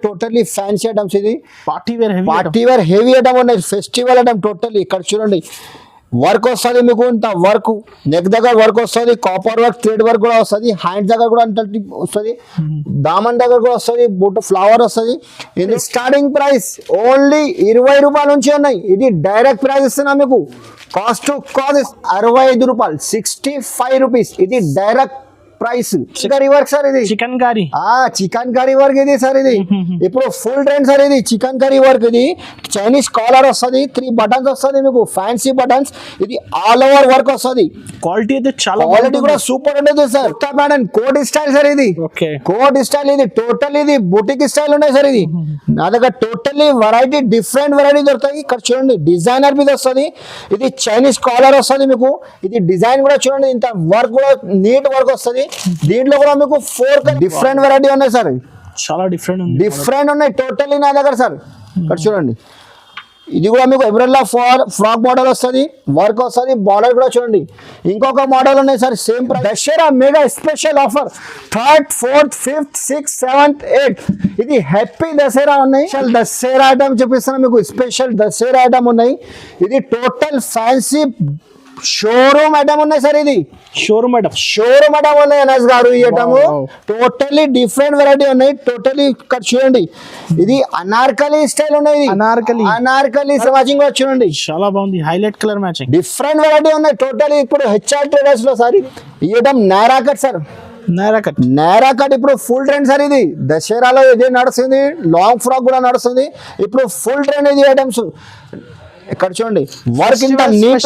Totally fancy items ఇది party wear heavy item ఉన్నాయి festival item totally ఇక్కడ చూడండి వర్క్ వస్తుంది మీకు ఇంత వర్క్ నెక్ దగ్గర వర్క్ వస్తుంది కాపర్ వర్క్ థ్రెడ్ వర్క్ కూడా వస్తుంది హ్యాండ్ దగ్గర కూడా అంత వస్తుంది దామన్ దగ్గర కూడా వస్తుంది బుట్ట ఫ్లవర్ వస్తుంది ఇది స్టార్టింగ్ ప్రైస్ ఓన్లీ 20 రూపాయల నుంచి ఉన్నాయి ఇది డైరెక్ట్ ప్రైస్ ఇస్తున్నా మీకు కాస్ట్ టు కాస్ట్ 65 రూపాయలు 65 రూపీస్ ఇది direct price curry work sir ఇది చికెన్ కర్రీ వర్క్ ఇది సార్ ఇది ఇప్పుడు ఫుల్ ట్రెండ్ సార్ ఇది చికెన్ కర్రీ వర్క్ ఇది చైనీస్ కాలర్ వస్తుంది 3 బటన్స్ వస్తుంది మీకు ఫ్యాన్సీ బటన్స్ ఇది ఆల్ ఓవర్ వర్క్ వస్తుంది క్వాలిటీ అయితే చాలా క్వాలిటీ కూడా సూపర్ ఉంటుంది sir pattern coat style sir ఇది కోట్ స్టైల్ ఇది టోటల్ ఇది బుటిక్ స్టైల్ ఉన్నాయి సార్ ఇది నా దగ్గర టోటల్లీ వెరైటీ డిఫరెంట్ వెరైటీ దొరుకుతాయి ఇక్కడ చూడండి డిజైనర్ మీద వస్తుంది ఇది చైనీస్ కాలర్ వస్తుంది మీకు ఇది డిజైన్ కూడా చూడండి ఇంత వర్క్ కూడా నీట్ వర్క్ వస్తుంది దీంట్లో కూడా మీకు 4 డిఫరెంట్ వెరైటీ ఉన్నాయి సార్ చాలా డిఫరెంట్ ఉన్నాయి టోటల్లీ నా దగ్గర సార్ ఇక్కడ చూడండి ఇది కూడా మీకు ఎంబ్రెల్లా ఫ్రాక్ మోడల్ వస్తుంది వర్క్ వస్తుంది బార్డర్ కూడా చూడండి ఇంకొక మోడల్ ఉన్నాయి sir same price Dasara mega special offer 3rd 4th 5th 6th 7th 8th ఇది హ్యాపీ దసరా ఉన్నాయి దసరా ఐటమ్ చూపిస్తాను మీకు స్పెషల్ దసరా ఐటమ్ ఉన్నాయి ఇది టోటల్ ఫ్యాన్సీ షోరూమ్ ఐటమ్ ఉన్నాయి సార్ ఇది షోరూమ్ ఐటమ్ ఉన్నాయి అనస్ గారు ఈ ఐటమ్ టోటల్లీ డిఫరెంట్ వెరైటీ ఉన్నాయి టోటల్లీ ఇక్కడ చూడండి ఇది అనార్కలి స్టైల్ ఉన్నాయి అనార్కలి మ్యాచింగ్ కూడా చూడండి చాలా బాగుంది highlight colour matching different variety ఉన్నాయి టోటల్లీ ఇప్పుడు హెచ్ఆర్ ట్రేడర్స్ లో సార్ ఈ item Nara cut sir Nara cut ఇప్పుడు ఫుల్ ట్రెండ్ సార్ ఇది దసరాలో ఇది నడుస్తుంది లాంగ్ ఫ్రాక్ కూడా నడుస్తుంది ఇప్పుడు ఫుల్ ట్రెండ్ ఇది ఐటమ్స్ ఇక్కడ చూడండి వర్క్ ఇంత నీట్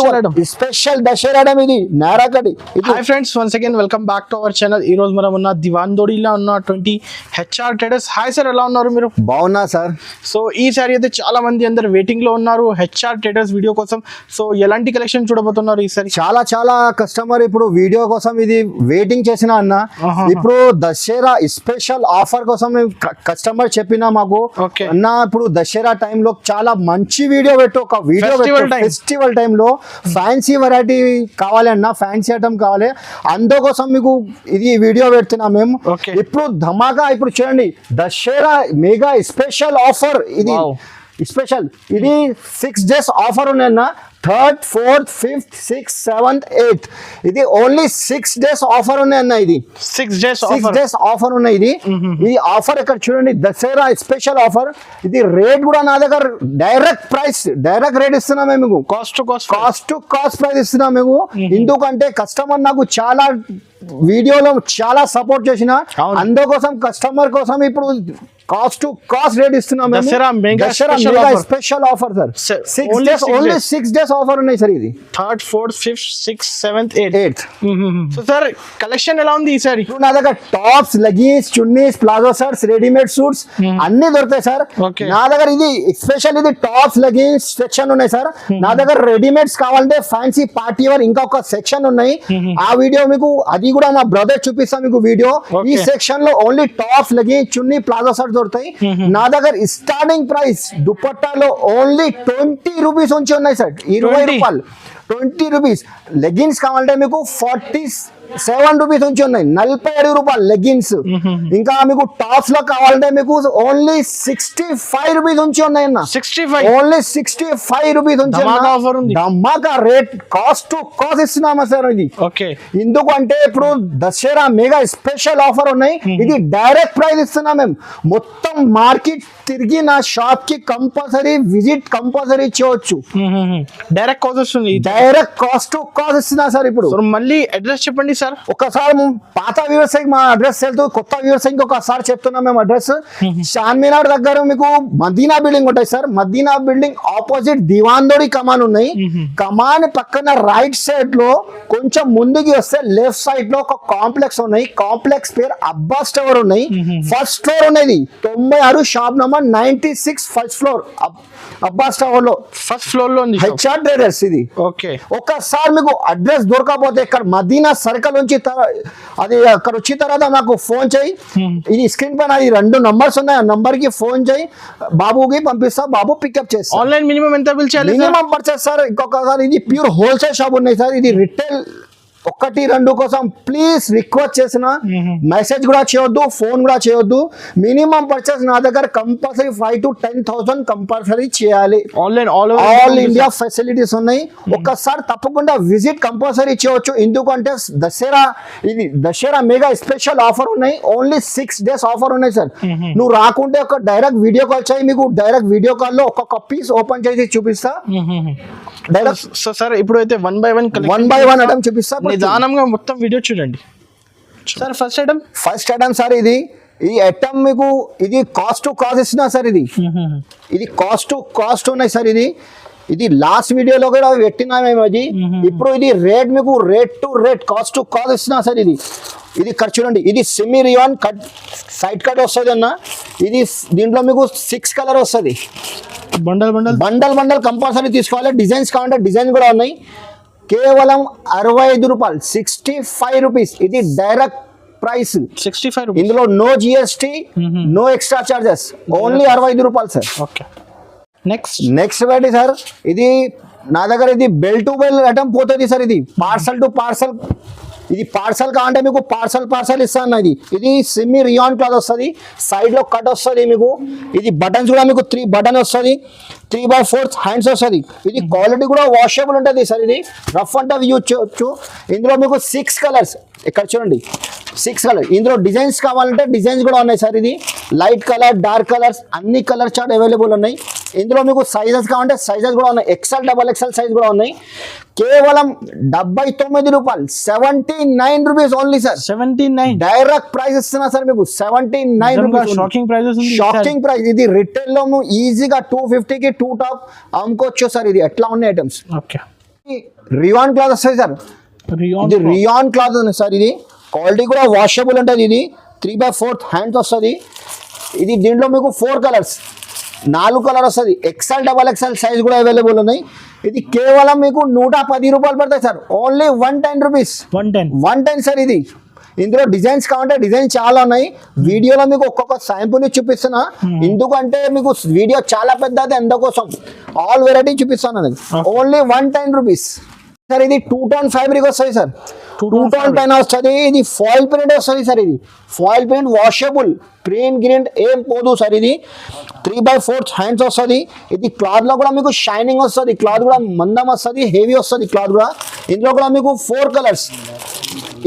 స్పెషల్ దసరా ఐటమ్ ఇది Nara cut hi friends once again welcome back to our channel ఈ రోజు మనం ఉన్న దివాన్దోడిలో ఉన్నటువంటి హెచ్ఆర్ ట్రేడర్స్ హాయ్ సార్ ఎలా ఉన్నారు మీరు బాగున్నా సార్ సో ఈ సారి అయితే చాలా మంది అందరు వెయిటింగ్ లో ఉన్నారు హెచ్ఆర్ ట్రేడర్స్ వీడియో కోసం సో ఎలాంటి కలెక్షన్ చూడబోతున్నారు ఈసారి చాలా కస్టమర్ ఇప్పుడు వీడియో కోసం ఇది వెయిటింగ్ చేసిన అన్న ఇప్పుడు దసరా స్పెషల్ ఆఫర్ కోసం కస్టమర్ చెప్పినా మాకు అన్న ఇప్పుడు దసరా టైంలో చాలా మంచి వీడియో పెట్టు ఒక ఫెస్టివల్ టైంలో ఫ్యాన్సీ వెరైటీ కావాలి అన్న ఫ్యాన్సీ ఐటమ్ కావాలి అందుకోసం మీకు ఇది వీడియో పెడుతున్నాం మేము ఇప్పుడు ధమాకా ఇప్పుడు చూడండి దసరా మెగా స్పెషల్ ఆఫర్ ఇది స్పెషల్ ఇది 6 days ఆఫర్ ఉన్నాయన్న 3rd 4th 5th 6th 7th 8th ఇది ఓన్లీ 6 days ఆఫర్ ఉన్నాయన్న ఇది 6 days ఆఫర్ ఉన్నాయి ఇది ఆఫర్ ఇక్కడ చూడండి దసరా స్పెషల్ ఆఫర్ ఇది రేట్ కూడా నా దగ్గర డైరెక్ట్ రేట్ ఇస్తున్నాం మేము కాస్ట్ టు కాస్ట్ ప్రైస్ ఇస్తున్నాం మేము ఎందుకంటే కస్టమర్ నాకు చాలా వీడియోలో చాలా సపోర్ట్ చేసిన అందుకోసం కస్టమర్ కోసం ఇప్పుడు కాస్ట్ టు కాస్ట్ రేట్ ఇస్తున్నాం Dasara mega special offer sir 6 days offer ఉన్నాయి సార్ ఇది 3rd 4th 5th 6th 7th 8th so sir collection ఎలా ఉంది ఈసారి నా దగ్గర tops leggings chunnis palazzo shirts readymade suits అన్ని దొరుకుతాయి సార్ నా దగ్గర ఇది స్పెషల్ ఇది టాప్స్ లెగిన్స్ సెక్షన్ ఉన్నాయి సార్ నా దగ్గర రెడీమేడ్స్ కావాలంటే ఫ్యాన్సీ పార్టీ వేర్ ఇంకొక సెక్షన్ ఉన్నాయి ఆ వీడియో మీకు అది కూడా మా బ్రదర్ చూపిస్తాం మీకు వీడియో ఈ సెక్షన్ లో ఓన్లీ టాప్స్ లెగిన్స్ చున్నీ ప్లాజో షర్ట్స్ దొరుకుతాయి నా దగ్గర స్టార్టింగ్ ప్రైస్ దుపట్టాలో ఓన్లీ 20 రూపీస్ నుంచి ఉన్నాయి సార్ 20 రూపాయలు 20 రూపీస్ లెగిన్స్ కావాలంటే మీకు 47 రూపీస్ నుంచి ఉన్నాయి 47 రూపాయలు లెగిన్స్ ఇంకా మీకు టాప్స్ లో కావాలంటే మీకు ఓన్లీ 65 రూపీస్ నుంచి ఉన్నాయన్న ఓన్లీ 65 రూపీస్ నుంచి ధమాకా రేట్ కాస్ట్ టు కాస్ట్ ఇస్తున్నామా సార్ ఇది ఎందుకంటే ఇప్పుడు దసరా మెగా స్పెషల్ ఆఫర్ ఉన్నాయి ఇది డైరెక్ట్ ప్రైస్ ఇస్తున్నాం మేము మొత్తం మార్కెట్ తిరిగి నా షాప్ కి కంపల్సరీ విజిట్ చేయవచ్చు డైరెక్ట్ కాస్ట్ టు కాస్ట్ ఇస్తున్నా సార్ ఇప్పుడు మళ్ళీ అడ్రస్ చెప్పండి సార్ ఒకసారి పాత వ్యూవర్స్ మా అడ్రస్ వెళ్తూ కొత్త వ్యూవర్స్ ఇంకొకసారి చెప్తున్నాం మేము అడ్రస్ చార్మినార్ దగ్గర మీకు మదీనా బిల్డింగ్ ఉంటాయి సార్ మదీనా బిల్డింగ్ ఆపోజిట్ దివాన్దోడి కమాన్ ఉన్నాయి కమాన్ పక్కన రైట్ సైడ్ లో కొంచెం ముందుకి వస్తే లెఫ్ట్ సైడ్ లో ఒక కాంప్లెక్స్ ఉన్నాయి కాంప్లెక్స్ పేరు అబ్బాస్ టవర్ ఉన్నాయి ఫస్ట్ ఫ్లోర్ ఉన్నది 96 shop number 96 first floor Abbas tower లో ఫస్ట్ ఫ్లోర్ లో హెచ్ఆర్ ట్రేడర్స్ ఇది ఒకసారి మీకు అడ్రస్ దొరకకపోతే ఇక్కడ మదీనా సర్కిల్ నుంచి అది అక్కడ వచ్చిన తర్వాత నాకు ఫోన్ చేయి ఇది స్క్రీన్ పైన ఈ 2 నంబర్స్ ఉన్నాయి ఆ నంబర్ కి ఫోన్ చేయి బాబుకి పంపిస్తా బాబు పికప్ చేస్తా ఆన్లైన్ మినిమం ఎంత బిల్ చేయాలి మినిమం పర్చేస్ సార్ ఇంకొకసారి ఇది ప్యూర్ హోల్సేల్ షాప్ ఉన్నాయి సార్ ఇది రిటైల్ ఒకటి రెండు కోసం ప్లీజ్ రిక్వెస్ట్ చేసిన మెసేజ్ కూడా చేయొద్దు, ఫోన్ కూడా చేయొద్దు. మినిమం పర్చేస్ నా దగ్గర కంపల్సరీ 5,000 to 10,000 కంపల్సరీ చేయాలి. ఆన్లైన్ ఆల్ ఇండియా ఫెసిలిటీస్ ఉన్నాయి. ఒక్కసారి తప్పకుండా విజిట్ కంపల్సరీ చేయవచ్చు. ఎందుకంటే ఇది దసరా మెగా స్పెషల్ ఆఫర్ ఉన్నాయి. ఓన్లీ 6 days ఆఫర్ ఉన్నాయి సార్. నువ్వు రాకుంటే ఒక డైరెక్ట్ వీడియో కాల్ చేయి, మీకు డైరెక్ట్ వీడియో కాల్ లో ఒక్కొక్క పీస్ ఓపెన్ చేసి చూపిస్తా. డైరెక్ట్ సార్ ఇప్పుడు అయితే వన్ బై వన్ ఐటమ్ చూపిస్తా. నిదానంగా మొత్తం వీడియో చూడండి సార్. ఫస్ట్ ఐటమ్ సార్, ఈ ఐటమ్ మీకు ఇది కాస్ట్ టు కాస్ట్ ఇస్తున్నా సార్. ఇది కాస్ట్ టు కాస్ట్ ఉన్నాయి సార్. ఇది లాస్ట్ వీడియోలో కూడా పెట్టినా మేము. అది ఇప్పుడు ఇది రేట్ మీకు rate to rate cost to cost ఇస్తున్నా సార్. ఇది కట్ చూడండి. ఇది semi rayon cut side cut వస్తుంది అన్న. ఇది దీంట్లో మీకు 6 కలర్ వస్తుంది. బండల్ కంపల్సరీ తీసుకోవాలి. డిజైన్స్ కావాలంటే డిజైన్ కూడా ఉన్నాయి. కేవలం 65 రూపాయలు, 65 రూపీస్. ఇది డైరెక్ట్ ప్రైస్ 65. ఇందులో no GST, no extra charges, only 65 రూపాయలు sir. Okay, next variety sir. ఇది నా దగ్గర ఇది బెల్ టు బెల్ ఐటమ్ పోతుంది సార్. ఇది పార్సల్ టు పార్సల్. ఇది పార్సల్ కావాలంటే మీకు పార్సల్ ఇస్తాను. ఇది సెమీ రియాన్ క్లాత్ వస్తుంది. సైడ్ లో కట్ వస్తుంది మీకు. ఇది బటన్స్ కూడా మీకు 3 బటన్ వస్తుంది. 3/4 హ్యాండ్స్ వస్తుంది. ఇది క్వాలిటీ కూడా వాషబుల్ ఉంటుంది సార్. ఇది రఫ్ అండ్ టఫ్ యూజ్ చేయొచ్చు. ఇందులో మీకు 6 కలర్స్ ఇక్కడ చూడండి. 6 కలర్. ఇందులో డిజైన్స్ కావాలంటే డిజైన్స్ కూడా ఉన్నాయి సార్. ఇది లైట్ కలర్, డార్క్ కలర్స్ అన్ని కలర్ చార్ట్ అవైలబుల్ ఉన్నాయి. ఇందులో మీకు సైజెస్ కావాలంటే సైజెస్ కూడా ఉన్నాయి. XL, XXL సైజ్ కూడా ఉన్నాయి. కేవలం 79 రూపాయలు, 79 rupees only sir. 79 direct price ఇస్తున్నా సార్ మీకు. 79 రూపీస్ షాకింగ్ ప్రైస్. ఇది రిటైల్ లో ఈజీగా 250కి 2 టాప్ అమ్ముకోవచ్చు సార్. ఇది ఎట్లా ఉన్నాయి ఐటమ్స్. రియాన్ క్లాత్ వస్తుంది సార్. ఇది రియాన్ క్లాత్ ఉంది సార్. ఇది క్వాలిటీ కూడా వాషబుల్ ఉంటుంది. ఇది 3/4 హ్యాండ్స్ వస్తుంది. ఇది దీంట్లో మీకు 4 కలర్స్, 4 కలర్ వస్తుంది. XL, XXL సైజ్ కూడా అవైలబుల్ ఉన్నాయి. ఇది కేవలం మీకు 110 రూపాయలు పడతాయి సార్. Only 110 rupees. 110 సార్. ఇది ఇందులో డిజైన్స్ కావాలంటే డిజైన్ చాలా ఉన్నాయి. వీడియోలో మీకు ఒక్కొక్క శాంపుల్ చూపిస్తున్నా. ఎందుకంటే మీకు వీడియో చాలా పెద్దది, అందుకోసం ఆల్ వెరైటీ చూపిస్తాను. Only 110 rupees sir. ఇది 2 టోన్ ఫ్యాబ్రిక్ వస్తుంది సార్. 2 టోన్ పైన వస్తుంది. ఇది ఫాయిల్ ప్రింట్ వస్తుంది సార్. ఇది ఫాయిల్ ప్రింట్ వాషబుల్, ప్రింట్ గ్రింట్ ఏం పోదు సార్. ఇది 3/4 హ్యాండ్స్ వస్తుంది. ఇది క్లాత్ లో కూడా మీకు షైనింగ్ వస్తుంది. క్లాత్ కూడా మందం వస్తుంది, హెవీ వస్తుంది క్లాత్ కూడా. ఇందులో కూడా మీకు 4 కలర్స్.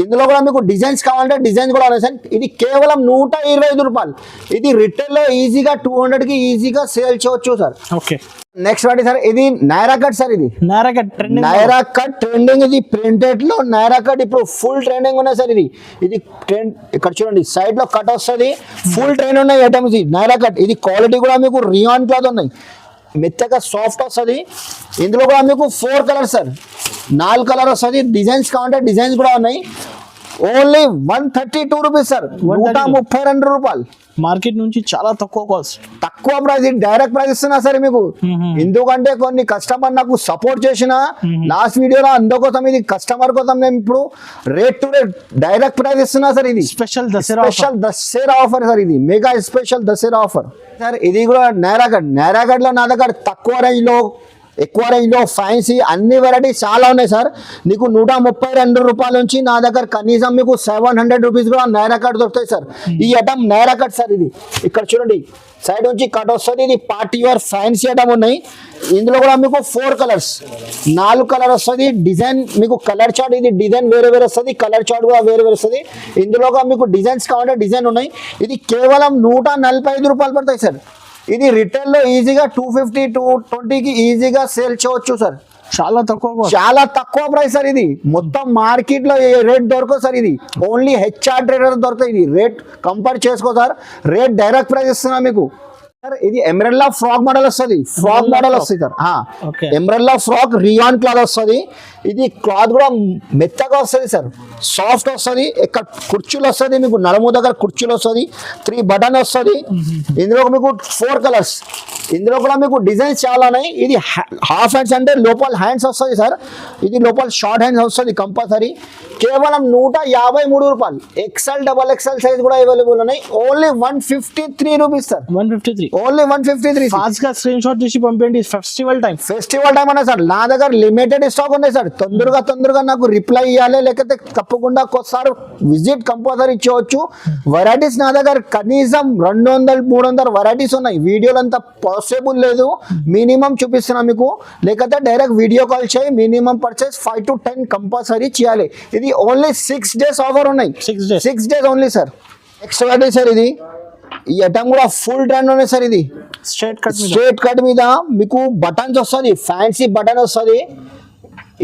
ఇందులో కూడా మీకు డిజైన్స్ కావాలంటే డిజైన్స్ కూడా ఉన్నాయి సార్. ఇది కేవలం 125 రూపాయలు. ఇది రిటైల్ లో ఈజీగా 200కి ఈజీగా సేల్ చేయవచ్చు సార్. ఓకే, నెక్స్ట్ వాటి సార్. ఇది నైరా కట్ సార్. ఇది నైరా కట్ ట్రెండింగ్. ఇది ప్రింటెడ్ లో నైరా కట్ ఇప్పుడు ఫుల్ ట్రెండింగ్ ఉన్నాయి సార్. ఇది ట్రెండ్. ఇక్కడ చూడండి సైడ్ లో కట్ వస్తుంది. ఫుల్ ట్రెండ్ ఉన్నాయి ఐటమ్స్. నైరా కట్. ఇది క్వాలిటీ కూడా మీకు రియాన్ క్లాత్ ఉన్నాయి. మెత్తగా సాఫ్ట్ వస్తుంది. ఇందులో కూడా మీకు 4 కలర్స్ సార్. 4 కలర్ వస్తుంది. డిజైన్స్ కావాలంటే డిజైన్స్ కూడా ఉన్నాయి. Only 132 rupees sir. 132 రూపాయలు. మార్కెట్ నుంచి చాలా తక్కువ కాస్ట్, తక్కువ ప్రైస్. డైరెక్ట్ ప్రైస్ ఇస్తున్నా సరే మీకు. ఎందుకంటే కొన్ని కస్టమర్ నాకు సపోర్ట్ చేసిన లాస్ట్ వీడియోలో, అందుకోసం ఇది కస్టమర్ కోసం నేను ఇప్పుడు rate to rate direct price ఇస్తున్నా సార్. ఇది స్పెషల్ దసరా ఆఫర్ సార్. ఇది mega special Dasara offer sir. ఇది కూడా నైరాగఢ్ లో నా దగ్గర తక్కువ రేంజ్ లో, ఎక్కువ రేంజ్ లో ఫ్యాన్సీ అన్ని వెరైటీస్ చాలా ఉన్నాయి సార్. నీకు 132 రూపాయల నుంచి నా దగ్గర కనీసం మీకు 700 రూపీస్ కూడా నైరా కట్ దొరుకుతాయి సార్. ఈ ఐటమ్ నైరా కట్ సార్. ఇది ఇక్కడ చూడండి సైడ్ నుంచి కట్ వస్తుంది. ఇది పార్టీ వేర్ ఫ్యాన్సీ ఐటమ్ ఉన్నాయి. ఇందులో కూడా మీకు 4 కలర్స్, 4 కలర్ వస్తుంది. డిజైన్ మీకు కలర్ చార్ట్. ఇది డిజైన్ వేరే వస్తుంది, కలర్ చార్ట్ కూడా వేరే వస్తుంది. ఇందులో మీకు డిజైన్స్ కావాలంటే డిజైన్ ఉన్నాయి. ఇది కేవలం 145 రూపాయలు పడతాయి సార్. ఇది రిటైల్ లో ఈజీగా 250 to 220కి ఈజీగా సేల్ చేయవచ్చు సార్. చాలా తక్కువ ప్రైస్ సార్. ఇది మొత్తం మార్కెట్ లో రేట్ దొరకదు సార్. ఇది ఓన్లీ HR ట్రేడర్ దొరుకుతాయి. ఇది రేట్ కంపేర్ చేసుకో సార్. రేట్ డైరెక్ట్ ప్రైస్ ఇస్తున్నా మీకు సార్. ఇది ఎమరెల్లా ఫ్రాక్ మోడల్ వస్తుంది. సార్. ఎమరెల్లా ఫ్రాక్ రియాన్ క్లాత్ వస్తుంది. ఇది క్లాత్ కూడా మెత్తగా వస్తుంది సార్. సాఫ్ట్ వస్తుంది. ఇక్కడ కుర్చీలు వస్తుంది మీకు. నడుము దగ్గర కుర్చీలు వస్తుంది. 3 బటన్ వస్తుంది. ఇందులో మీకు 4 కలర్స్. ఇందులో కూడా మీకు డిజైన్స్ చాలా ఉన్నాయి. ఇది హాఫ్ హ్యాండ్స్ అంటే లోపల హ్యాండ్స్ వస్తుంది సార్. ఇది లోపల షార్ట్ హ్యాండ్స్ వస్తుంది కంపల్సరీ. కేవలం 153 రూపాయలు. ఎక్సెల్ డబల్ ఎక్సెల్ సైజ్ కూడా అవైలబుల్ ఉన్నాయి. Only 153 rupees sir. 153 only 153. Fast గా స్క్రీన్ షాట్ తీసి పంపండి. ఫెస్టివల్ టైం అనే సార్ నా దగ్గర లిమిటెడ్ స్టాక్ ఉన్నాయి సార్. తొందరగా నాకు రిప్లై ఇవ్వాలి, లేకపోతే తప్పకుండా ఒకసారి విజిట్ కంపల్సరీ ఇచ్చేవచ్చు. వెరైటీస్ నా దగ్గర కనీసం 200-300 వెరైటీస్ ఉన్నాయి. వీడియోలు అంతా పాసిబుల్ లేదు, మినిమం చూపిస్తున్నా మీకు. లేకపోతే డైరెక్ట్ వీడియో కాల్ చేయి. మినిమం పర్చేస్ 5 to 10 కంపల్సరీ చేయాలి. ఇది ఓన్లీ 6 days ఆఫర్ ఉన్నాయి. 6 days only sir. Next variety sir ఇది. ఈ ఐటమ్ కూడా ఫుల్ ట్రెండ్ ఉన్నాయి సార్. ఇది స్ట్రేట్ కట్ మీద మీకు బటన్స్ వస్తుంది, ఫ్యాన్సీ బటన్ వస్తుంది.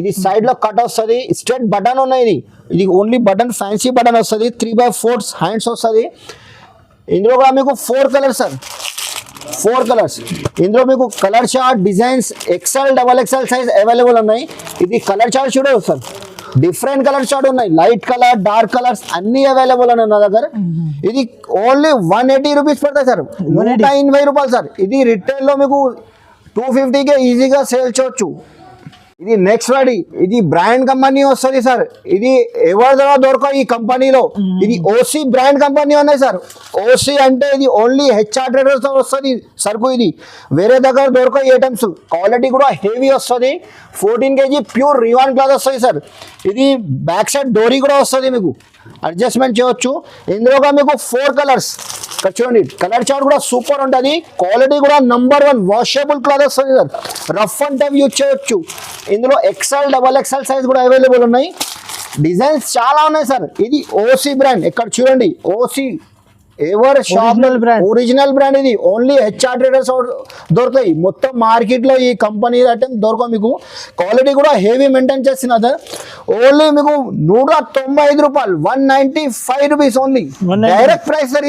ఇది సైడ్ లో కట్ వస్తుంది, స్ట్రేట్ బటన్ ఉన్నాయి. ఇది ఓన్లీ బటన్, ఫ్యాన్సీ బటన్ వస్తుంది. 3/4 హ్యాండ్స్ వస్తుంది. ఇందులో కూడా మీకు 4 కలర్స్ సార్. 4 కలర్స్. ఇందులో మీకు colour chart, designs, XL double XL size available ఉన్నాయి. ఇది కలర్ చార్ట్ చూడవచ్చు సార్. డిఫరెంట్ కలర్ చార్ట్ ఉన్నాయి. లైట్ కలర్, డార్క్ కలర్స్ అన్ని అవైలబుల్ ఉన్నాయి నా దగ్గర. ఇది ఓన్లీ 180 రూపీస్ పడతాయి సార్. 180 రూపాయలు సార్. ఇది రిటైల్ లో మీకు 250కే ఈజీగా సేల్ చేయొచ్చు. ఇది నెక్స్ట్ వాడి. ఇది బ్రాండ్ కంపెనీ వస్తుంది సార్. ఇది ఎవరి దగ్గర దొరకవు ఈ కంపెనీలో. ఇది ఓసీ బ్రాండ్ కంపెనీ ఉన్నాయి సార్. ఓసీ అంటే ఇది ఓన్లీ హెచ్ఆర్ ట్రేడర్స్ వస్తుంది సరుకు. ఇది వేరే దగ్గర దొరకవు ఐటమ్స్. క్వాలిటీ కూడా హెవీ వస్తుంది. 14 kg ప్యూర్ రివాన్ క్లాత్ వస్తుంది సార్. ఇది బ్యాక్ సైడ్ డోరీ కూడా వస్తుంది, మీకు అడ్జస్ట్మెంట్ చేయొచ్చు. ఇందులో కూడా మీకు 4 కలర్స్. ఇక్కడ చూడండి, కలర్ చార్ట్ కూడా సూపర్ ఉంటుంది. క్వాలిటీ కూడా నంబర్ 1 వాషబుల్ క్లాత్ వస్తుంది sir. Rough and tough use చేయొచ్చు. ఇందులో ఎక్సెల్ డబల్ ఎక్సెల్ సైజ్ కూడా అవైలబుల్ ఉన్నాయి. డిజైన్స్ చాలా ఉన్నాయి సార్. ఇది ఓసీ బ్రాండ్. ఇక్కడ చూడండి, OC ever shop original brand. ఇది ఓన్లీ హెచ్ఆర్ ట్రేడర్స్ దొరుకుతాయి. మొత్తం మార్కెట్ లో ఈ కంపెనీ ఐటమ్ దొరకవు మీకు. క్వాలిటీ కూడా హెవీ మెయింటైన్ చేస్తున్నా సార్. ఓన్లీ మీకు 195 రూపాయలు. 195 rupees only. Direct price sir.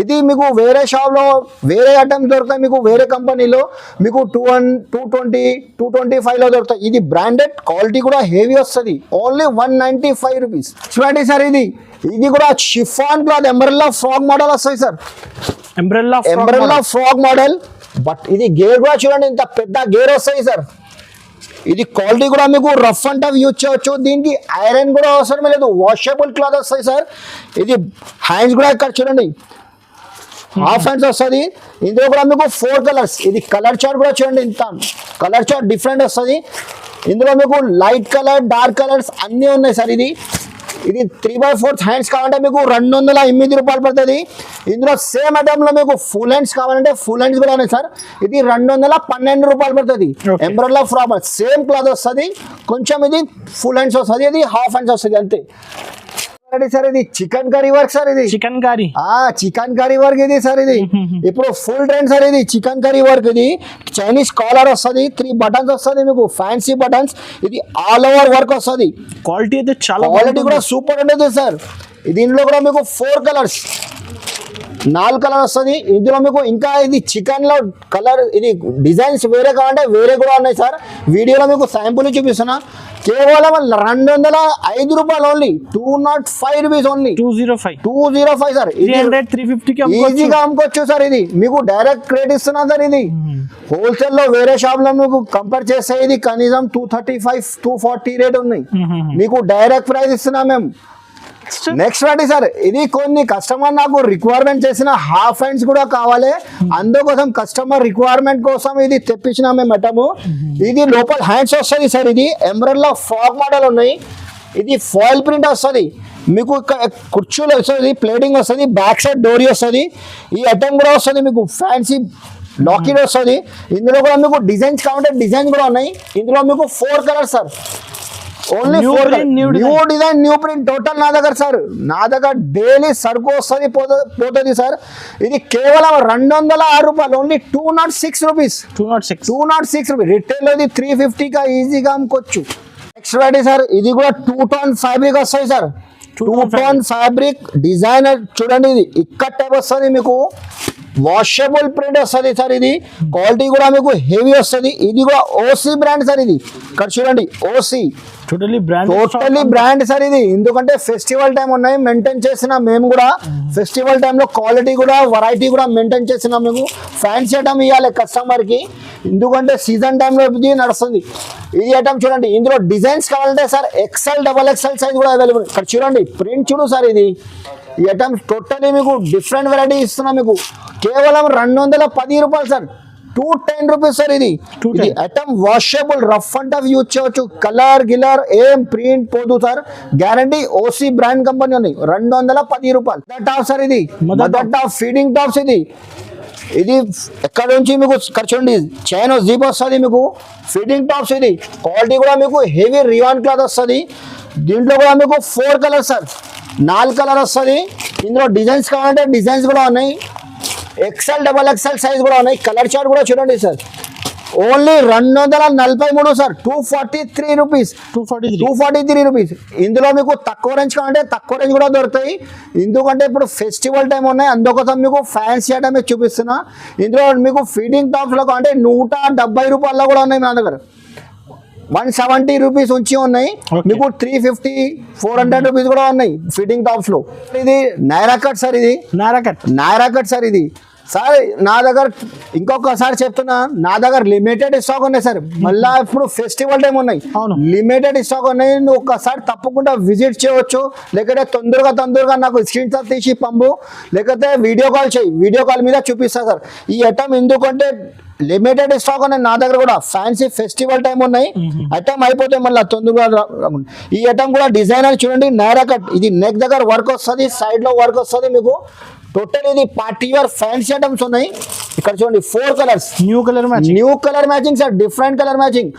ఇది మీకు వేరే షాప్ లో వేరే ఐటమ్స్ దొరుకుతాయి. మీకు వేరే కంపెనీలో మీకు 225 లో దొరుకుతాయి. ఇది బ్రాండెడ్, క్వాలిటీ కూడా హెవీ వస్తుంది. Only 195 rupees. చూడండి సార్, ఇది కూడా chiffon cloth umbrella frock model వస్తుంది sir. Umbrella frock model. But ఇది గేర్ కూడా చూడండి, ఇంత పెద్ద గేర్ వస్తుంది సార్. ఇది క్వాలిటీ కూడా మీకు రఫ్ అండ్ టఫ్ యూజ్ చేయొచ్చు. దీనికి ఐరన్ కూడా అవసరం లేదు, వాషబుల్ క్లాత్ వస్తుంది సార్. ఇది హ్యాండ్స్ కూడా ఇక్కడ చూడండి, హాఫ్ హ్యాండ్స్ వస్తుంది. ఇందులో కూడా మీకు 4 కలర్స్. ఇది కలర్ చార్ట్ కూడా చూడండి, ఇంత కలర్ చార్ట్ డిఫరెంట్ వస్తుంది. ఇందులో మీకు లైట్ కలర్, డార్క్ కలర్స్ అన్నీ ఉన్నాయి సార్. ఇది 3/4 హ్యాండ్స్ కావాలంటే మీకు 208 రూపాయలు పడుతుంది. ఇందులో సేమ్ ఐటమ్ లో మీకు ఫుల్ హ్యాండ్స్ కావాలంటే ఫుల్ హ్యాండ్స్ కూడా ఉన్నాయి సార్. ఇది 212 రూపాయలు పడుతుంది. ఎంబ్రెల్లా ఫ్రాక్ సేమ్ క్లాత్ వస్తుంది. కొంచెం ఇది ఫుల్ హ్యాండ్స్ వస్తుంది, ఇది హాఫ్ హ్యాండ్స్ వస్తుంది అంతే సార్. ఇది చికెన్ కర్రీ వర్క్ సార్. ఇది చికెన్ కర్రీ వర్క్ ఇది సార్. ఇది ఇప్పుడు ఫుల్ ట్రెండ్ సార్. ఇది చికెన్ కర్రీ వర్క్. ఇది చైనీస్ కాలర్ వస్తుంది, 3 బటన్స్ వస్తుంది మీకు, ఫ్యాన్సీ బటన్స్. ఇది ఆల్ ఓవర్ వర్క్ వస్తుంది. క్వాలిటీ అయితే చాలా, క్వాలిటీ కూడా సూపర్ ఉంటుంది సార్. దీనిలో కూడా మీకు 4 కలర్స్, 4 కలర్ వస్తుంది. ఇందులో మీకు ఇంకా ఇది చికెన్ లో కలర్, ఇది డిజైన్స్ వేరే కావాలంటే వేరే కూడా ఉన్నాయి సార్. వీడియోలో మీకు శాంపుల్ చూపిస్తున్నా. కేవలం 205 రూపాయలు ఓన్లీ. 205 rupees only. 205 సార్. 350 ఈజీగా అమ్ముకోవచ్చు సార్. ఇది మీకు డైరెక్ట్ రేట్ ఇస్తున్నా సార్. ఇది హోల్సేల్ లో వేరే షాప్ లో మీకు కంపేర్ చేస్తే ఇది కనీసం 235, 240 రేట్ ఉన్నాయి. మీకు డైరెక్ట్ ప్రైస్ ఇస్తున్నా మేము. నెక్స్ట్ వాటి సార్. ఇది కొన్ని కస్టమర్ నాకు రిక్వైర్మెంట్ చేసిన హాఫ్ హ్యాండ్స్ కూడా కావాలి. అందుకోసం కస్టమర్ రిక్వైర్మెంట్ కోసం ఇది తెప్పించిన మేము ఐటము. ఇది లోపల హ్యాండ్స్ వస్తుంది సార్. ఇది ఎంబ్రెల్లా ఫ్రాక్ మోడల్ ఉన్నాయి. ఇది ఫాయిల్ ప్రింట్ వస్తుంది మీకు. కుర్చీలో వస్తుంది, ప్లేటింగ్ వస్తుంది, బ్యాక్ సైడ్ డోరీ వస్తుంది. ఈ ఐటమ్ కూడా వస్తుంది మీకు, ఫ్యాన్సీ లాకెట్ వస్తుంది. ఇందులో కూడా మీకు డిజైన్స్ కావాలంటే డిజైన్ కూడా ఉన్నాయి. ఇందులో మీకు 4 colours sir. Only 4 new design, new print total నా దగ్గర సార్. నా దగ్గర డైలీ సరుకు వస్తుంది పోతుంది సార్. ఇది కేవలం 206 రూపాయలు. Only 206 rupees. 206 రూపీస్. రిటైల్ ఇది 350గా ఈజీగా అమ్ముకోవచ్చు. Next variety sir. ఇది కూడా 2 టోన్ ఫ్యాబ్రిక్ వస్తుంది సార్. 2 టోన్ ఫ్యాబ్రిక్ డిజైనర్ చూడండి. ఇది ఇక్కడ టైప్ వస్తుంది మీకు, వాషబుల్ ప్రింట్ వస్తుంది సార్. ఇది క్వాలిటీ కూడా మీకు హెవీ వస్తుంది. ఇది కూడా ఓసీ బ్రాండ్ సార్. ఇది ఇక్కడ చూడండి, OC totally brand totally brand sir ఇది. ఎందుకంటే ఫెస్టివల్ టైం ఉన్నాయి, మెయింటైన్ చేసిన మేము కూడా. ఫెస్టివల్ టైంలో క్వాలిటీ కూడా వెరైటీ కూడా మెయింటైన్ చేసినాం మేము. ఫ్యాన్సీ ఐటమ్ ఇవ్వాలి కస్టమర్కి, ఎందుకంటే సీజన్ టైంలో ఇది నడుస్తుంది. ఇది ఐటమ్ చూడండి, ఇందులో డిజైన్స్ కావాలంటే సార్ XL, XXL సైజ్ కూడా అవైలబుల్. ఇక్కడ చూడండి ప్రింట్ చూడు సార్. ఇది ఈ ఐటమ్ టోటల్లీ మీకు డిఫరెంట్ వెరైటీ ఇస్తున్నాం మీకు కేవలం 210 రూపాయలు సార్. 210 rupees sir. ఇది item washable, rough and tough use చేయవచ్చు. కలర్ గిలర్ ఏం ప్రింట్ పోదు sir, guarantee. OC brand company ఉన్నాయి. 210 రూపాయలు టాప్ సార్. ఇది మదర్ టాప్ ఫీడింగ్ టాప్స్. ఇది ఎక్కడ నుంచి మీకు ఇక్కడ చూడండి చైన్ జీప్ వస్తుంది మీకు ఫీడింగ్ టాప్స్. ఇది క్వాలిటీ కూడా మీకు హెవీ రియాన్ క్లాత్ వస్తుంది. దీంట్లో కూడా మీకు 4 కలర్స్ సార్, 4 కలర్ వస్తుంది. ఇందులో డిజైన్స్ కావాలంటే డిజైన్స్ కూడా ఉన్నాయి. XL, XXL సైజ్ కూడా ఉన్నాయి. కలర్ చార్ట్ కూడా చూడండి sir. Only 243 sir. 243 rupees. 243 rupees. ఇందులో మీకు తక్కువ రేంజ్ కావాలంటే తక్కువ రేంజ్ కూడా దొరుకుతాయి. ఎందుకంటే ఇప్పుడు ఫెస్టివల్ టైం ఉన్నాయి, అందుకోసం మీకు ఫ్యాన్సీ ఐటమ్ చూపిస్తున్నా. ఇందులో మీకు ఫీడింగ్ టాప్స్లో కావాలంటే 170 రూపాయల్లో కూడా ఉన్నాయి మన దగ్గర. 170 రూపీస్ ఉంచి ఉన్నాయి మీకు. 350, 400 రూపీస్ కూడా ఉన్నాయి ఫిట్టింగ్ టాప్స్ లో. ఇది నైరా కట్ సార్. ఇది నైరా కట్ సార్. ఇది సార్ నా దగ్గర ఇంకొకసారి చెప్తున్నా, నా దగ్గర లిమిటెడ్ స్టాక్ ఉన్నాయి సార్. మళ్ళా ఇప్పుడు ఫెస్టివల్ టైం ఉన్నాయి, లిమిటెడ్ స్టాక్ ఉన్నాయి. నువ్వు ఒక్కసారి తప్పకుండా విజిట్ చేయవచ్చు, లేకపోతే తొందరగా నాకు స్క్రీన్ షాట్ తీసి పంపు, లేకపోతే వీడియో కాల్ చేయి. వీడియో కాల్ మీద చూపిస్తా సార్ ఈ ఐటమ్. ఎందుకంటే లిమిటెడ్ స్టాక్ ఉన్నాయి నా దగ్గర కూడా. ఫ్యాన్సీ ఫెస్టివల్ టైం ఉన్నాయి. ఐటమ్ అయిపోతే మళ్ళీ తొందరగా. ఈ ఐటమ్ కూడా డిజైనర్ చూడండి, నైరా కట్. ఇది నెక్ దగ్గర వర్క్ వస్తుంది, సైడ్ లో వర్క్ వస్తుంది మీకు. టోటల్ ఇది పార్టీ వేర్ ఫ్యాన్సీ ఐటమ్స్ ఉన్నాయి. ఇక్కడ చూడండి 4 colours, new colour matching sir, different colour matching.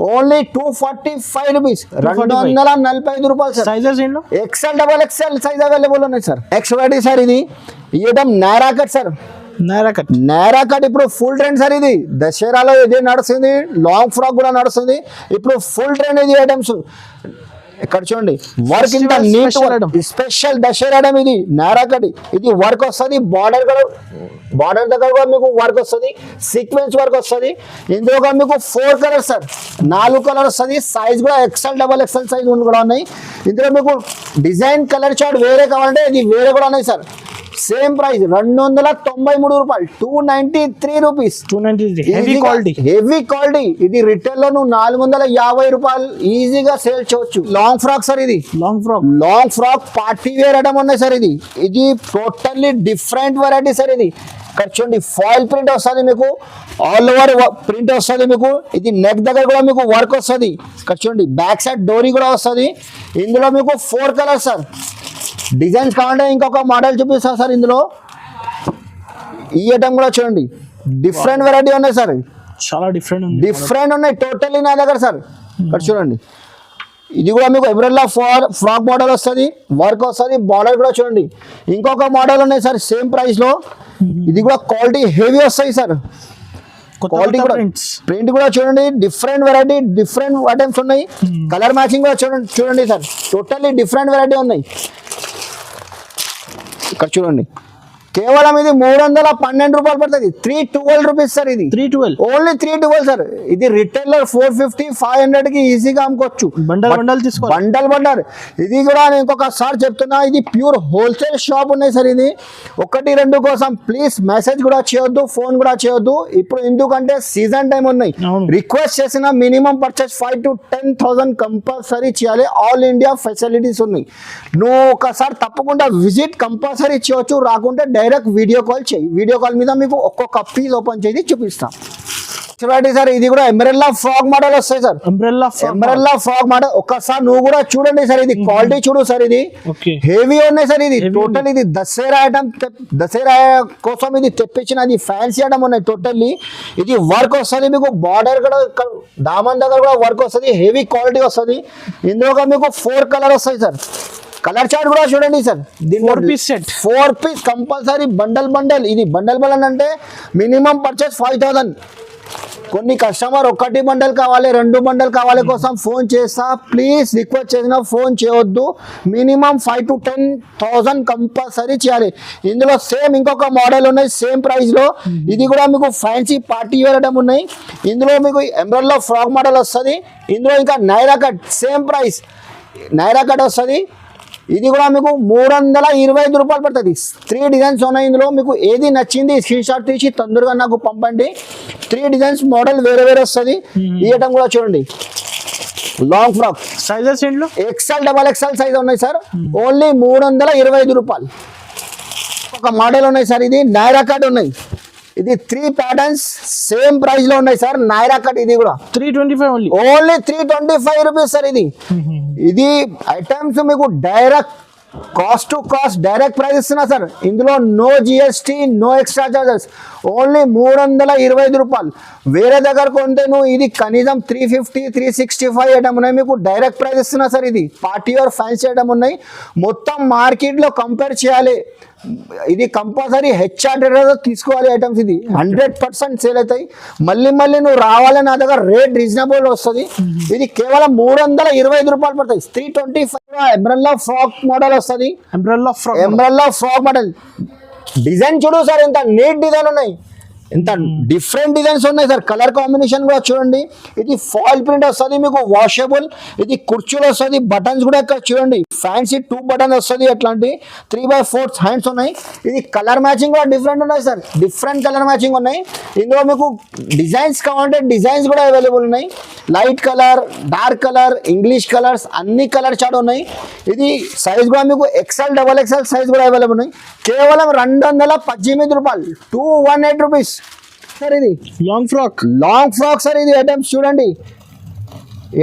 Only 245 rupees. 245 రూపాయలు sir. XL, XXL size available ఉన్నాయి సార్. Next variety sir. ఇది ఈ item Naira cut sir. Naira cut ఇప్పుడు ఫుల్ ట్రెండ్ సార్. ఇది దసరాలో ఇదే నడుస్తుంది, లాంగ్ ఫ్రాక్ కూడా నడుస్తుంది. ఇప్పుడు ఫుల్ ట్రెండ్ ఇది ఐటమ్స్. ఇక్కడ చూడండి వర్క్ ఇంత నీట్ స్పెషల్ దసరా ఐటమ్. ఇది నైరా కట్. ఇది వర్క్ వస్తుంది, బార్డర్ దగ్గర కూడా మీకు వర్క్ వస్తుంది, సీక్వెన్స్ వర్క్ వస్తుంది. ఇందులో కూడా మీకు 4 కలర్స్ సార్, 4 కలర్ వస్తుంది. సైజ్ కూడా XL, XXL సైజ్ కూడా ఉన్నాయి. ఇందులో మీకు డిజైన్ కలర్ చార్ట్ వేరే కావాలంటే ఇది వేరే కూడా ఉన్నాయి సార్. సేమ్ ప్రైస్ 293 రూపాయలు. 293 రూపీస్. Heavy quality. ఇది రిటైల్ లో నువ్వు 450 రూపాయలు ఈజీగా సేల్ చేయొచ్చు. Long frock sir. ఇది long frock party wear item ఉన్నాయి సార్. ఇది టోటల్లీ డిఫరెంట్ వెరైటీ సార్. ఇది ఇక్కడ చూడండి ఫాయిల్ ప్రింట్ వస్తుంది మీకు, ఆల్ ఓవర్ ప్రింట్ వస్తుంది మీకు. ఇది నెక్ దగ్గర కూడా మీకు వర్క్ వస్తుంది. ఇక్కడ చూడండి బ్యాక్ సైడ్ డోరీ కూడా వస్తుంది. ఇందులో మీకు 4 కలర్స్ సార్. డిజైన్స్ కావాలంటే ఇంకొక మోడల్ చూపిస్తా సార్. ఇందులో ఈ ఐటమ్ కూడా చూడండి డిఫరెంట్ వెరైటీ ఉన్నాయి సార్. చాలా డిఫరెంట్ ఉన్నాయి టోటల్లీ నా దగ్గర సార్. ఇక్కడ చూడండి ఇది కూడా మీకు ఎబ్రెల్లా ఫ్రాక్ మోడల్ వస్తుంది, వర్క్ వస్తుంది, బార్డర్ కూడా చూడండి. ఇంకొక మోడల్ ఉన్నాయి సార్ సేమ్ ప్రైస్ లో. ఇది కూడా క్వాలిటీ హెవీ వస్తాయి సార్. క్వాలిటీ కూడా ప్రింట్ కూడా చూడండి, డిఫరెంట్ వెరైటీ, డిఫరెంట్ ఐటమ్స్ ఉన్నాయి. కలర్ మ్యాచింగ్ కూడా చూడండి సార్. టోటల్లీ డిఫరెంట్ వెరైటీ ఉన్నాయి. ఇక్కడ చూడండి కేవలం ఇది 312 రూపాయలు పడుతుంది. 312 రూపీస్ సార్. ఇది 312 ఓన్లీ 312 సార్. ఇది రిటైలర్ 450, 500 కి ఈజీగా అమ్ముకోవచ్చు. బండల్. ఇది కూడా నేను ఇంకొకసారి చెప్తున్నా, ఇది ప్యూర్ హోల్సేల్ షాప్ ఉన్నాయి సార్. ఇది 1, 2 కోసం ప్లీజ్ మెసేజ్ కూడా చేయొద్దు, ఫోన్ కూడా చేయొద్దు. ఇప్పుడు ఎందుకంటే సీజన్ టైం ఉన్నాయి. రిక్వెస్ట్ చేసిన మినిమం పర్చేస్ 5,000 to 10,000 కంపల్సరీ చేయాలి. ఆల్ ఇండియా ఫెసిలిటీస్ ఉన్నాయి. నువ్వు ఒకసారి తప్పకుండా విజిట్ కంపల్సరీ చేయొచ్చు. రాకుంటే డైరెక్ట్ వీడియో కాల్ చేయి. వీడియో కాల్ మీద మీకు ఒక్కొక్క పీస్ ఓపెన్ చేసి చూపిస్తాం. సార్ ఇది కూడా ఎంబ్రెల్లా ఫ్రాక్ మోడల్ వస్తాయి సార్. ఎంబ్రెల్లా ఫ్రాక్ మోడల్ ఒక్కసారి నువ్వు కూడా చూడండి సార్. ఇది క్వాలిటీ చూడు సార్. ఇది హెవీ ఉన్నాయి సార్. ఇది టోటల్ ఇది దసరా ఐటమ్, దసరా కోసం ఇది తెప్పించిన అది ఫ్యాన్సీ ఐటమ్ ఉన్నాయి టోటల్లీ. ఇది వర్క్ వస్తుంది మీకు, బార్డర్ కూడా దామన్ దగ్గర కూడా వర్క్ వస్తుంది, హెవీ క్వాలిటీ వస్తుంది. ఇందులో మీకు 4 కలర్ వస్తాయి సార్. కలర్ చార్ట్ కూడా చూడండి సార్. 4 piece compulsory bundle. ఇది బండల్ అంటే మినిమం పర్చేస్ 5,000. కొన్ని కస్టమర్ ఒకటి బండల్ కావాలి 2 బండల్ కావాలి కోసం ఫోన్ చేస్తా, ప్లీజ్ రిక్వెస్ట్ చేసిన ఫోన్ చేయొద్దు. మినిమం 5 to 10,000 కంపల్సరీ చేయాలి. ఇందులో సేమ్ ఇంకొక మోడల్ ఉన్నాయి సేమ్ ప్రైస్ లో, ఇది కూడా మీకు ఫ్యాన్సీ పార్టీ వేర్ ఐటమ్ ఉన్నాయి. ఇందులో మీకు ఎంబ్రాయిడరీ లో ఫ్రాక్ మోడల్ వస్తుంది. ఇందులో ఇంకా Naira cut same price Naira cut వస్తుంది. ఇది కూడా మీకు 325 రూపాయలు పడుతుంది. 3 డిజైన్స్ ఉన్నాయి ఇందులో, మీకు ఏది నచ్చింది స్క్రీన్ షాట్ తీసి తొందరగా నాకు పంపండి. 3 డిజైన్స్ మోడల్ వేరే వేరే వస్తుంది. ఈ ఐటమ్ కూడా చూడండి, లాంగ్ ఫ్రాక్ సైజెస్ ఏంట్లో XL XXL సైజ్ ఉన్నాయి సార్, ఓన్లీ 325 రూపాయలు. ఒక మోడల్ ఉన్నాయి సార్, ఇది నైరా కట్ ఉన్నాయి. ఇది 3 ప్యాటర్న్స్ సేమ్ ప్రైస్ లో ఉన్నాయి సార్. నైరా కట్ ఇది కూడా 325 ఓన్లీ, ఓన్లీ 325 రూపీస్ సార్. ఇది ఐటమ్స్ మీకు direct cost to cost direct price ఇస్తున్నా సార్. ఇందులో no GST, no extra charges, only 325 రూపాయలు. వేరే దగ్గర కొంటే నువ్వు ఇది కనీసం 350, 365 ఐటమ్ ఉన్నాయి. మీకు డైరెక్ట్ ప్రైస్ ఇస్తున్నా సార్. ఇది పార్టీ ఆర్ ఫ్యాన్సీ ఐటమ్ ఉన్నాయి. మొత్తం మార్కెట్లో కంపేర్ చేయాలి. ఇది కంపల్సరీ HR తీసుకోవాలి ఐటమ్స్. ఇది 100% సేల్ అవుతాయి. మళ్ళీ నువ్వు రావాలి నా దగ్గర, రేట్ రీజనబుల్ వస్తుంది. ఇది కేవలం 325 రూపాయలు పడుతుంది. 325 ఎంబ్రెల్లా ఫ్రాక్ మోడల్ వస్తుంది. ఎంబ్రెల్లా ఫ్రాక్ మోడల్ డిజైన్ చూడు సార్, ఎంత నీట్ డిజైన్ ఉన్నాయి, ఎంత డిఫరెంట్ డిజైన్స్ ఉన్నాయి సార్. కలర్ కాంబినేషన్ కూడా చూడండి. ఇది ఫాయిల్ ప్రింట్ వస్తుంది మీకు, వాషబుల్. ఇది కుర్చీలు వస్తుంది, బటన్స్ కూడా ఇక్కడ చూడండి ఫ్యాన్సీ 2 బటన్ వస్తుంది. అట్లాంటి 3/4 హ్యాండ్స్ ఉన్నాయి. ఇది కలర్ మ్యాచింగ్ కూడా డిఫరెంట్ ఉన్నాయి సార్, డిఫరెంట్ కలర్ మ్యాచింగ్ ఉన్నాయి. ఇందులో మీకు డిజైన్స్ కావాలంటే డిజైన్స్ కూడా అవైలబుల్ ఉన్నాయి. Light colour, dark colour, English colours అన్ని కలర్ చాట్ ఉన్నాయి. ఇది సైజ్ కూడా మీకు XL XXL సైజ్ కూడా అవైలబుల్ ఉన్నాయి. కేవలం 218 రూపాయలు, 218 రూపీస్ సార్. ఇది లాంగ్ ఫ్రాక్ సార్. ఇది ఐటమ్స్ చూడండి,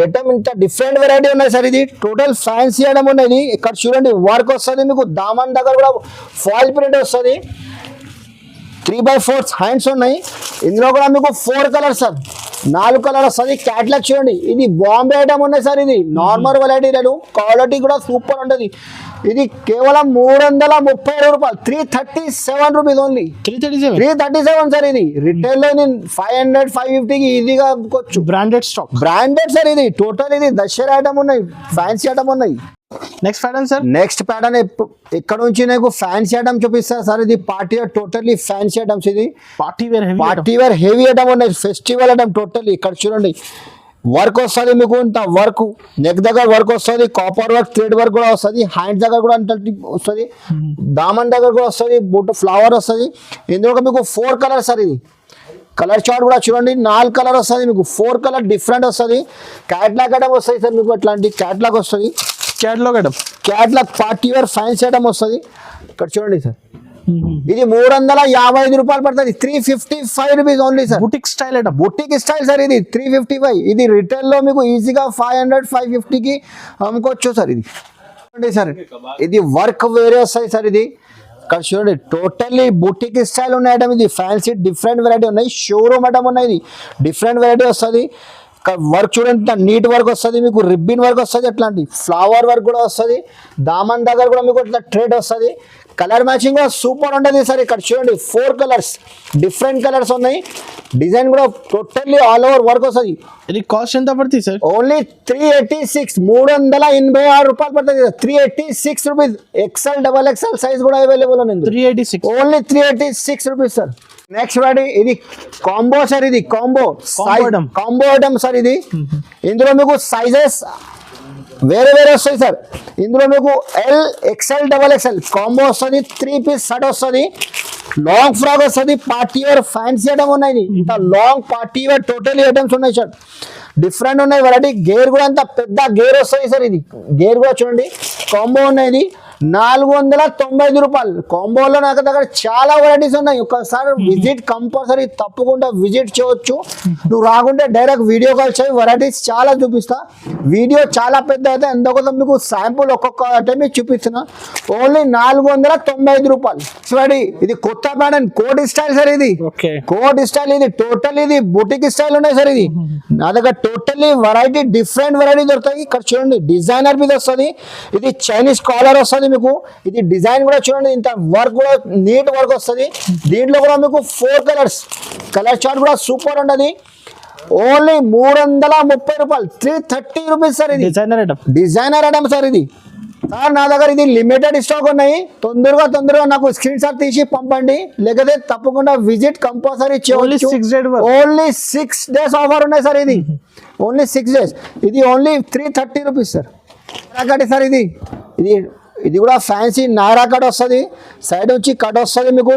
ఐటమ్ ఇంత డిఫరెంట్ వెరైటీ ఉన్నాయి సార్. ఇది టోటల్ ఫ్యాన్సీ ఐటమ్ ఉన్నది. ఇక్కడ చూడండి వర్క్ వస్తుంది మీకు, దామన్ దగ్గర కూడా ఫాయిల్ ప్రింట్ వస్తుంది. 3/4 హ్యాండ్స్ ఉన్నాయి. ఇందులో కూడా మీకు 4 కలర్స్ సార్, 4 కలర్ వస్తుంది. క్యాట్లాగ్ చూడండి, ఇది బాంబే ఐటమ్ ఉన్నాయి సార్. ఇది నార్మల్ వెరైటీ లేదు, క్వాలిటీ కూడా సూపర్ ఉంటుంది. ఇది కేవలం 330 రూపాయలు, 337 రూపీస్ ఓన్లీ. 337 సార్. ఇది రిటైల్ లో 500, 550కి ఈజీగా అమ్ముకోవచ్చు. Branded stock, branded sir. ఇది టోటల్ ఇది దసరా ఐటమ్ ఉన్నాయి, ఫ్యాన్సీ ఐటమ్ ఉన్నాయి. Next pattern sir, next pattern ఇక్కడ నుంచి నాకు ఫ్యాన్సీ ఐటమ్ చూపిస్తా సార్. ఇది పార్టీ టోటల్లీ ఫ్యాన్సీ ఐటమ్స్. ఇది పార్టీ వేర్ హెవీ ఐటమ్ ఉన్నాయి, ఫెస్టివల్ ఐటమ్ టోటల్లీ. ఇక్కడ చూడండి వర్క్ వస్తుంది మీకు, ఇంత వర్క్ నెక్ దగ్గర వర్క్ వస్తుంది, కాపర్ వర్క్, థ్రెడ్ వర్క్ కూడా వస్తుంది. హ్యాండ్స్ దగ్గర కూడా అంత వస్తుంది, దామన్ దగ్గర కూడా వస్తుంది, బుట్ట ఫ్లవర్ వస్తుంది. ఇందులో మీకు 4 కలర్స్ సార్. ఇది కలర్ చార్ట్ కూడా చూడండి, 4 కలర్ వస్తుంది మీకు, 4 కలర్ డిఫరెంట్ వస్తుంది. క్యాట్లాగ్ ఐటమ్ వస్తుంది సార్ మీకు, అట్లాంటి క్యాట్లాగ్ వస్తుంది. Catalogue party wear fancy item వస్తుంది. ఇక్కడ చూడండి సార్, ఇది 355 రూపాయలు పడుతుంది. 355 rupees only sir. Boutique style item, boutique style sir. ఇది 355. ఇది రిటైల్ లో మీకు ఈజీగా 500, 550కి అమ్ముకోవచ్చు సార్. ఇది చూడండి సార్, ఇది వర్క్ వేరే వస్తాయి సార్. ఇది ఇక్కడ చూడండి టోటల్లీ బుటిక్ స్టైల్ ఉన్న ఐటమ్. ఇది ఫ్యాన్సీ డిఫరెంట్ వెరైటీ ఉన్నాయి, షోరూమ్ ఐటమ్ ఉన్నాయి. ఇది డిఫరెంట్ వెరైటీ వస్తుంది. వర్క్ చూడండి, నీట్ వర్క్ వస్తుంది మీకు, రిబ్బిన్ వర్క్ వస్తుంది, అట్లాంటి ఫ్లవర్ వర్క్ కూడా వస్తుంది. దామన్ దగ్గర కూడా మీకు ఇట్లా ట్రేడ్ వస్తుంది. కలర్ మ్యాచింగ్ కూడా సూపర్ ఉంటుంది సార్. ఇక్కడ చూడండి 4 కలర్స్, డిఫరెంట్ కలర్స్ ఉన్నాయి. డిజైన్ కూడా టోటల్లీ ఆల్ ఓవర్ వర్క్ వస్తుంది. ఇది కాస్ట్ ఎంత పడుతుంది సార్? ఓన్లీ 386, 386 రూపాయలు పడుతుంది. 386 రూపీస్. XL XXL సైజ్ కూడా అవైలబుల్ ఉంది. 386, ఓన్లీ 386 రూపీస్ సార్. నెక్స్ట్ వాడి ఇది కాంబో సార్. ఇది కాంబో ఐటమ్ సార్. ఇది ఇందులో మీకు సైజెస్ వేరే వేరే వస్తాయి సార్. ఇందులో మీకు L, XL, XXL కాంబో వస్తుంది. 3 పీస్ సెట్ వస్తుంది. లాంగ్ ఫ్రాక్ వస్తుంది. పార్టీ వేర్ ఫ్యాన్సీ ఐటమ్ ఉన్నాయి. ఇంత long party wear total items ఉన్నాయి సార్. డిఫరెంట్ ఉన్నాయి వెరైటీ. గేర్ కూడా అంత పెద్ద గేర్ వస్తుంది సార్. ఇది గేర్ కూడా చూడండి, కాంబో ఉన్నాయి. 495 రూపాయలు. కాంబోలో నాకు దగ్గర చాలా వెరైటీస్ ఉన్నాయి. ఒకసారి విజిట్ కంపల్సరీ తప్పకుండా విజిట్ చేయవచ్చు. నువ్వు రాకుంటే డైరెక్ట్ వీడియో కాల్ చేయి, వెరైటీస్ చాలా చూపిస్తా. వీడియో చాలా పెద్ద అయితే అందుకోసం మీకు శాంపుల్ ఒక్కొక్క ఐటమ్ చూపిస్తున్నా. ఓన్లీ 495 రూపాయలు. చూడండి ఇది కొత్త ప్యాటర్న్ కోట్ స్టైల్ సార్. ఇది కోట్ స్టైల్. ఇది టోటల్ ఇది బుటిక్ స్టైల్ ఉన్నాయి సార్. ఇది నా దగ్గర టోటల్లీ వెరైటీ డిఫరెంట్ వెరైటీ దొరుకుతాయి. ఇక్కడ చూడండి డిజైనర్ మీద వస్తుంది. ఇది చైనీస్ కాలర్ వస్తుంది మీకు. ఇది డిజైన్ కూడా చూడండి, ఇంత వర్క్ కూడా నీట్ వర్క్ వస్తుంది. దీంట్లో కూడా మీకు 4 కలర్స్. కలర్ చార్ట్ కూడా సూపర్ ఉంటుంది. ఓన్లీ 330 రూపాయలు, 330 రూపీస్ సార్. ఇది designer item. Designer item sir. ఇది సార్ నా దగ్గర ఇది లిమిటెడ్ స్టాక్ ఉన్నాయి. తొందరగా నాకు స్క్రీన్ షాట్ తీసి పంపండి, లేకపోతే తప్పకుండా visit compulsory Only 6 days work. Only 6 days offer ఉన్నాయి సార్. ఇది ఓన్లీ 6 days. ఇది ఓన్లీ 330 రూపీస్ సార్. నారాకట్ సార్. ఇది కూడా ఫ్యాన్సీ నారాకట్ వస్తుంది. సైడ్ వచ్చి కట్ వస్తుంది, మీకు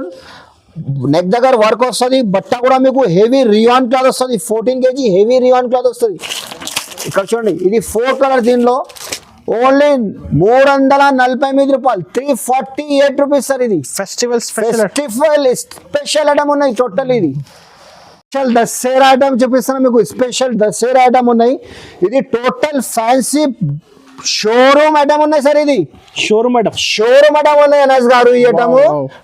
నెక్ దగ్గర వర్క్ వస్తుంది. బట్ట కూడా మీకు హెవీ రియాన్ క్లాత్ వస్తుంది. 14 kg హెవీ రియాన్ క్లాత్ వస్తుంది. ఇక్కడ చూడండి, ఇది 4 కలర్. దీనిలో ఓన్లీ 348 రూపాయలు, 348 రూపీస్ సార్. ఇది ఫెస్టివల్ స్పెషల్ ఐటమ్ ఉన్నాయి టోటల్. ఇది స్పెషల్ దసరా ఐటమ్ చూపిస్తాను మీకు. స్పెషల్ దసరా ఐటమ్ ఉన్నాయి. ఇది టోటల్ ఫ్యాన్సీ షోరూమ్ ఐటమ్ ఉన్నాయి సార్. ఇది షోరూమ్ ఐటమ్ ఉన్నాయి అనస్ గారు. ఈ ఐటమ్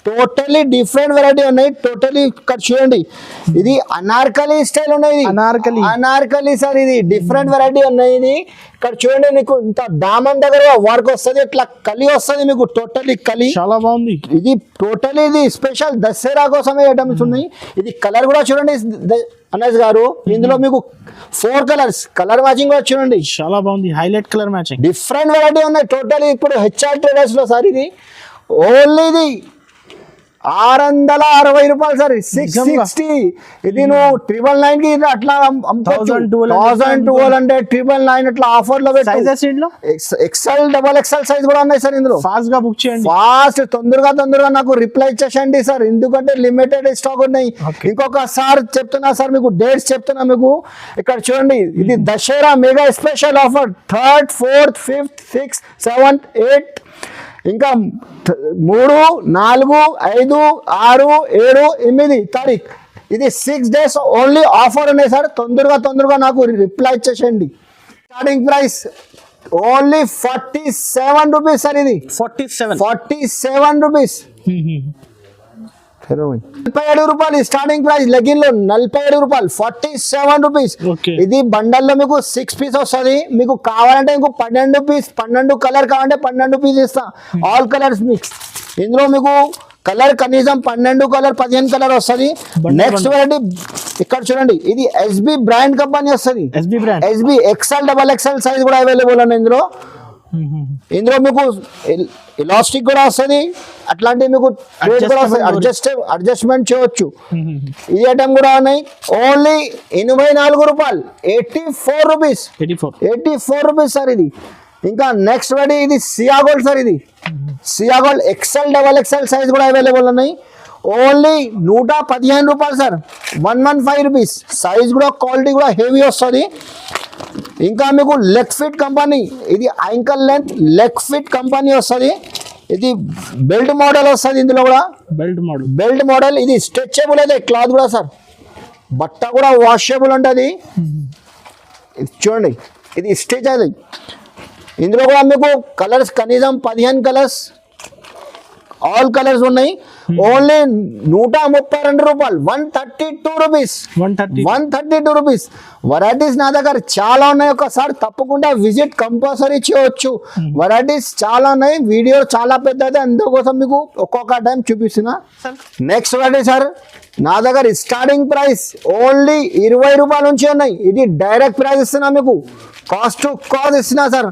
టోటల్లీ డిఫరెంట్ వెరైటీ ఉన్నాయి. టోటల్లీ ఇక్కడ చూడండి, ఇది అనార్కలి స్టైల్ ఉన్నాయి. అనార్కలి సార్. ఇది డిఫరెంట్ వెరైటీ ఉన్నాయి. ఇది ఇక్కడ చూడండి, మీకు ఇంత దామన్ దగ్గర వర్క్ వస్తుంది, ఇట్లా కలి వస్తుంది మీకు. టోటల్లీ కలి చాలా బాగుంది. ఇది టోటల్లీ ఇది స్పెషల్ దసరా కోసమే ఐటమ్స్ ఉన్నాయి. ఇది కలర్ కూడా చూడండి అనస్ గారు. ఇందులో మీకు 4 కలర్స్, కలర్ మ్యాచింగ్ కూడా చూడండి, చాలా బాగుంది. Highlight colour matching, different variety ఉన్నాయి టోటల్. ఇప్పుడు హెచ్ఆర్ ట్రేడర్స్ లో సార్ ఇది ఓన్లీ ఇది 660 రూపాయలు సార్. 660. ఇది నువ్వు 999 కి అట్లా 1200 999 అట్లా ఆఫర్ లో ఎక్సెల్ డబల్ ఎక్సెల్ సైజ్ కూడా ఉన్నాయి సార్. ఇందులో ఫాస్ట్ గా బుక్ చేయండి. ఫాస్ట్ తొందరగా నాకు రిప్లై ఇచ్చేసండి సార్, ఎందుకంటే లిమిటెడ్ స్టాక్ ఉన్నాయి. ఇంకొకసారి చెప్తున్నా సార్, మీకు డేట్స్ చెప్తున్నా మీకు. ఇక్కడ చూడండి, ఇది Dasara mega special offer 3rd 4th 5th 6th 7th 8th ఇంకా 3 4 5 6 7 8 తారీఖు. ఇది 6 days ఓన్లీ ఆఫర్ ఉన్నాయి సార్. తొందరగా నాకు రిప్లై ఇచ్చేసండి. Starting price only 47 rupees sir. ఇది 47 రూపీస్. 47 రూపాయలు స్టార్టింగ్ ప్రైస్. లెగిన్ లో 47 రూపాయలు, 47 రూపీస్. ఇది బండల్లో మీకు 6 పీస్ వస్తుంది. మీకు కావాలంటే ఇంకో 12 పీస్, 12 కలర్ కావాలంటే 12 పీస్ ఇస్తా. All colours mix. ఇందులో మీకు కలర్ కనీసం 12 కలర్ 15 కలర్ వస్తుంది. నెక్స్ట్ వెరైటీ ఇక్కడ చూడండి, ఇది ఎస్బి బ్రాండ్ కంపెనీ వస్తుంది. SB XL double XL size కూడా అవైలబుల్ ఉన్నాయి ఇందులో మీకు ఎలాస్టిక్ కూడా వస్తుంది. అట్లాంటి మీకు అడ్జస్ట్మెంట్ చేయవచ్చు. ఈ ఐటమ్ కూడా ఉన్నాయి. ఓన్లీ 84 రూపాయలు, 84 రూపీస్, 84 రూపీస్ సార్. ఇది ఇంకా నెక్స్ట్ వెరైటీ ఇది సియాగోల్డ్ సార్. ఇది సియాగోల్డ్ ఎక్సెల్ డబల్ ఎక్సెల్ సైజ్ కూడా అవైలబుల్ ఉన్నాయి. ఓన్లీ 115 రూపాయలు సార్, 115 రూపీస్. సైజ్ కూడా క్వాలిటీ కూడా హెవీ వస్తుంది. ఇంకా మీకు లెగ్ ఫిట్ కంపెనీ, ఇది ankle length leg fit company వస్తుంది. ఇది బెల్ట్ మోడల్ వస్తుంది. ఇందులో కూడా బెల్ట్ మోడల్. ఇది స్ట్రెచబుల్ అయితే క్లాత్ కూడా సార్, బట్ట కూడా వాషబుల్ ఉంటుంది. చూడండి, ఇది స్టిచ్ అది. ఇందులో కూడా మీకు కలర్స్ కనీసం 15 కలర్స్, ఆల్ కలర్స్ ఉన్నాయి. ఓన్లీ 132 రూపాయలు, 132 రూపీస్, 132 రూపీస్. వెరైటీస్ నా దగ్గర చాలా ఉన్నాయి. ఒకసారి తప్పకుండా విజిట్ కంపల్సరీ చేయవచ్చు. వెరైటీస్ చాలా ఉన్నాయి. వీడియో చాలా పెద్దది, అందుకోసం మీకు ఒక్కొక్క టైం చూపిస్తున్నా. నెక్స్ట్ వెరైటీ సార్, నా దగ్గర స్టార్టింగ్ ప్రైస్ ఓన్లీ 20 రూపాయల నుంచి ఉన్నాయి. ఇది డైరెక్ట్ ప్రైస్ ఇస్తున్నా మీకు, కాస్ట్ టు కాస్ట్ ఇస్తున్నా సార్.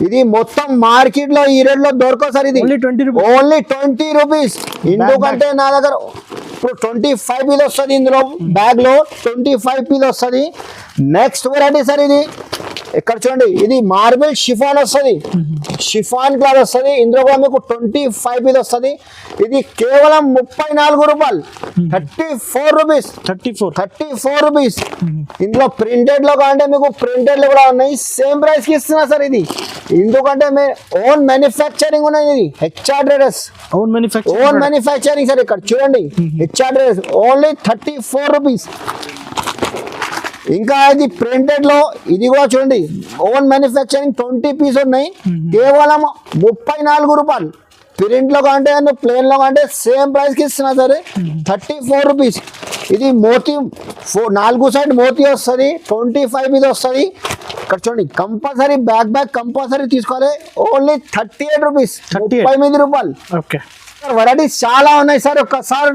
ఇది మొత్తం మార్కెట్ లో ఈ రేట్ లో దొరకదు సార్. ఇది ఓన్లీ 20 రూపీస్. ఎందుకంటే నా దగ్గర ఇప్పుడు 25 పీస్ వస్తుంది. ఇందులో బ్యాగ్ లో 25 పీస్ వస్తుంది. నెక్స్ట్ వెరైటీ సార్, ఇది ఇక్కడ చూడండి, ఇది మార్బుల్ షిఫాన్ వస్తుంది, షిఫాన్ క్లాత్ వస్తుంది. ఇందులో కూడా మీకు 25 పీస్ వస్తుంది. ఇది కేవలం 34 రూపాయలు, 34 రూపీస్, 34 రూపీస్. ఇందులో ప్రింటెడ్ లో కావాలంటే మీకు ప్రింటెడ్ లో కూడా ఉన్నాయి. సేమ్ ప్రైస్ కి ఇస్తున్నా సార్. ఇది ఎందుకంటే ఓన్ మ్యానుఫ్యాక్చరింగ్ ఉన్నాయి. ఇది HR traders own manufacturing sir. ఇక్కడ చూడండి, హెచ్ఆర్ ట్రేడర్స్ ఓన్లీ 34 రూపీస్. ఇంకా ఇది ప్రింటెడ్ లో, ఇది కూడా చూడండి, ఓన్ మ్యానుఫ్యాక్చరింగ్ 20 పీస్ ఉన్నాయి. కేవలం 34 రూపాయలు. ప్రింట్ లో కంటే ప్లేన్ లో కంటే సేమ్ ప్రైస్ కి ఇస్తున్నా సరే, 34 రూపీస్. ఇది మోతీ 4 సైడ్ మోతీ వస్తుంది, 25 పీస్ వస్తుంది. ఇక్కడ చూడండి, కంపల్సరీ బ్యాక్ కంపల్సరీ తీసుకోవాలి. ఓన్లీ 38 రూపీస్, 38 రూపాయలు. వెరైటీస్ చాలా ఉన్నాయి సార్. ఒక్కసారి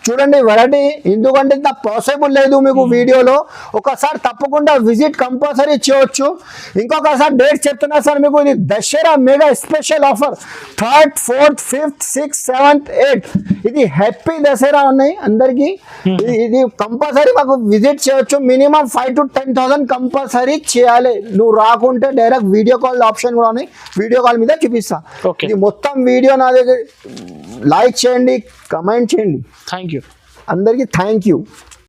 చూడండి వెరైటీ, ఎందుకంటే ఇంత పాసిబుల్ లేదు మీకు వీడియోలో. ఒకసారి తప్పకుండా విజిట్ కంపల్సరీ చేయొచ్చు. ఇంకొకసారి డేట్ చెప్తున్నా సార్ మీకు, ఇది Dasara mega special offer 3rd, 4th, 5th, 6th, 7th, 8th. ఇది హ్యాపీ దసరా ఉన్నాయి అందరికి. ఇది కంపల్సరీ మాకు విజిట్ చేయొచ్చు. మినిమం 5,000 to 10,000 కంపల్సరీ చేయాలి. నువ్వు రాకుంటే డైరెక్ట్ వీడియో కాల్ ఆప్షన్ కూడా ఉన్నాయి, వీడియో కాల్ మీద చూపిస్తా. Okay. ఇది మొత్తం వీడియో నా దగ్గర లైక్ చేయండి, కమెంట్ చేయండి. Thank you. అందరికీ థ్యాంక్ యూ.